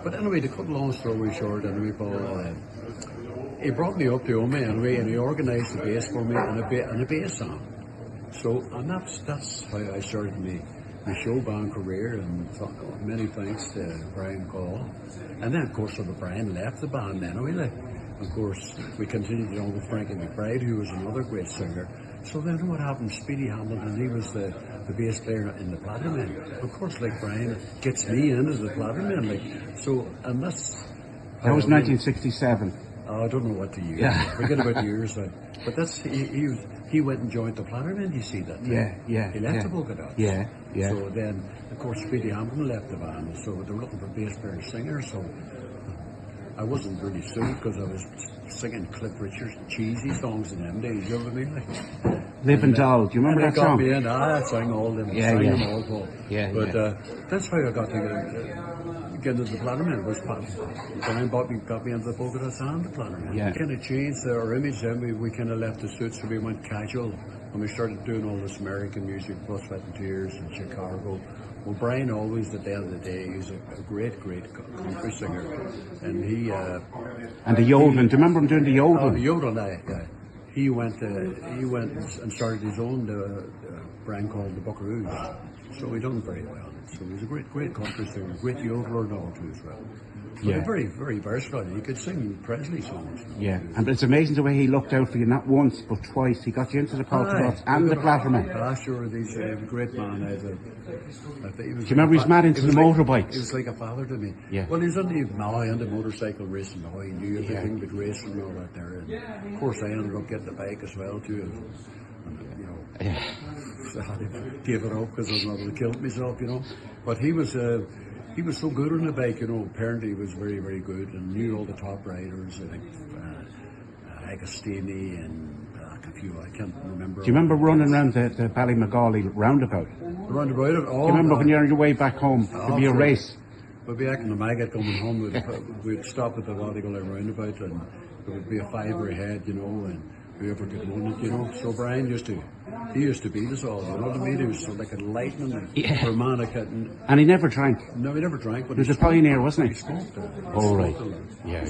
But anyway, to cut a long story short, anyway, Paul, he brought me up to Oma anyway, and he organised the bass for me and a bass song. So, and that's how I started my showband career, and many thanks to Brian Coll. And then, of course, when Brian left the band anyway, of course, we continued on with Frankie McBride, who was another great singer. So then what happened, Speedy Hamilton, he was the bass player in the Plattermen. Of course, like Brian gets me in as the Plattermen, like, so, and that's... That was 1967. I don't know what the year. Yeah. Forget about years, but that's he went and joined the Plattermen. You see that? Yeah. He left the Polka Dots. Yeah. So then, of course, Speedy Hamilton left the band, so they were looking for bass player and singer. So I wasn't really suited because I was singing Cliff Richard's cheesy songs in them days. You know what I mean? Like, Live and Doll. Do you remember that song? Me in. I sang all them. Yeah. Them all, Paul. Yeah. But that's how I got to get into the Plattermen. Was Brian got me into the Polka Dots and the Plattermen. Yeah. We kind of changed our image. Then we kind of left the suits, so we went casual, and we started doing all this American music, Blood, Sweat and Tears, in Chicago. Well, Brian always, at the end of the day, he's a great country singer, and he and the yodeling. Do you remember him doing the yodeling? Oh, the yodeling, He went and started his own brand called the Buckaroos. So he done very well. So he's a great country singer, great yodeler and all too as well. Yeah. Very, very versatile. He could sing Presley songs. Yeah, and it's amazing the way he looked out for you, not once, but twice. He got you into the Polka Dots and the Plattermen. Sure, he's a great man. Do you remember he's mad into the motorbikes? He was like a father to me. Yeah. Well, he was into motorcycle racing now. He knew everything about racing and all that there. And of course, I ended up getting the bike as well, too. And you know, so I had to give it up because I was not able to kill myself, you know. But he was so good on the bike, you know. Apparently, he was very, very good and knew all the top riders, like Agostini and a few. I can't remember. Do you remember running around the Ballymagally roundabout? The roundabout? Oh, do you remember when you're on your way back home? There'd be a race. We'd be back in the Maggot coming home. We'd stop at the Ballygally roundabout, and there would be a fiver ahead, you know, and whoever could win it, you know. So Brian used to beat us all, you know what I mean? He was like a lightning, harmonica. And he never drank? No, he never drank. But he was a pioneer, wasn't he? He smoked it. Oh, right. Yeah.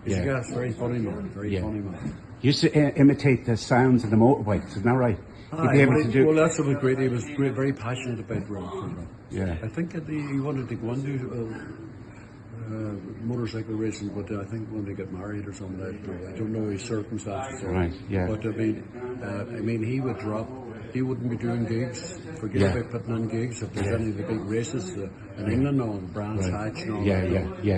He's a guy, very funny man, funny man. He used to imitate the sounds of the motorbikes, isn't that right? He'd be able to do... Well, that's what was great. He was very passionate about road. Yeah. I think he wanted to go into motorcycle racing, but I think when they get married or something, I don't know his circumstances. Right, yeah. But I mean, he would drop. He wouldn't be doing gigs. Forget about putting on gigs. If there's any of the big races in England, or Brands Hatch and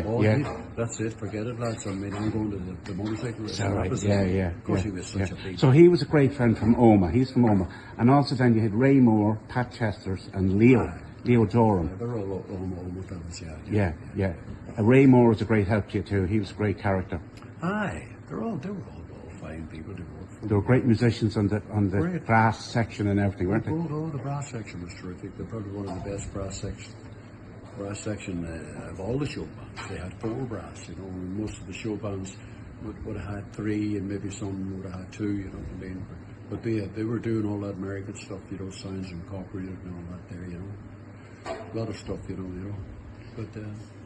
all that. That's it. Forget it, lads. I mean, I'm going to the motorcycle race. Of course, he was such a big... So he was a great friend from Oma. He's from Oma. And also then you had Ray Moore, Pat Chesters and Leo Durham. Yeah, they're all Oma fans, yeah. Ray Moore was a great help to you too. He was a great character. Aye, they were all fine people to work for. They were great musicians on the brass section and everything, weren't they? Oh, the brass section was terrific. They're probably one of the best brass section of all the show bands. They had 4 brass, you know, and most of the show bands would have had 3, and maybe some would have had 2, you know what I mean? But they were doing all that American stuff, you know, sounds incorporated and all that there, you know. A lot of stuff, you know. But,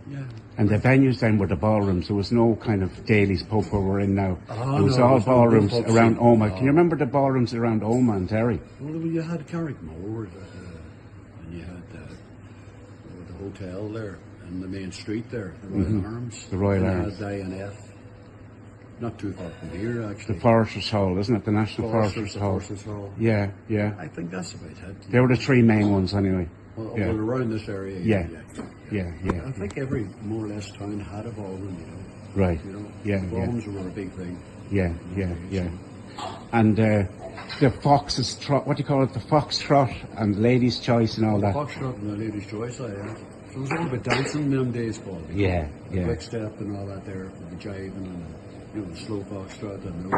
yeah. And the venues then were the ballrooms. There was no kind of Daly's pub where we're in now. It was all ballrooms around Oma. Can you remember the ballrooms around Oma and Derry? Well, you had Carrickmore, and you had the hotel there, and the main street there, the Royal Arms. The Royal Arms. You had INF. Not too far from here, actually. The Foresters Hall, isn't it? The National Foresters Hall. Yeah. I think that's about it. They were the 3 main ones anyway. Well, around this area. Yeah. I think every more or less town had a ballroom, you know. Right. You know, the ballrooms were a big thing. Yeah. And the Fox's Trot, what do you call it? The Fox Trot and Ladies' Choice and all that. The Fox Trot and the Ladies' Choice, So it was all about dancing in them days, Paul. Yeah. Quick step and all that there, the jiving and the slow Fox Trot and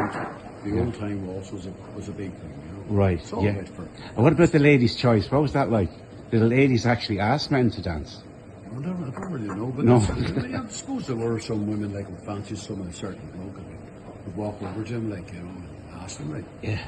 the old time waltz was a big thing, you know. Right. And what about the Ladies' Choice? What was that like? Did the ladies actually ask men to dance? I don't really know, but I suppose there were some women like who fancied some of a certain bloke and would walk over to him, like, you know, and ask him, like. Yeah.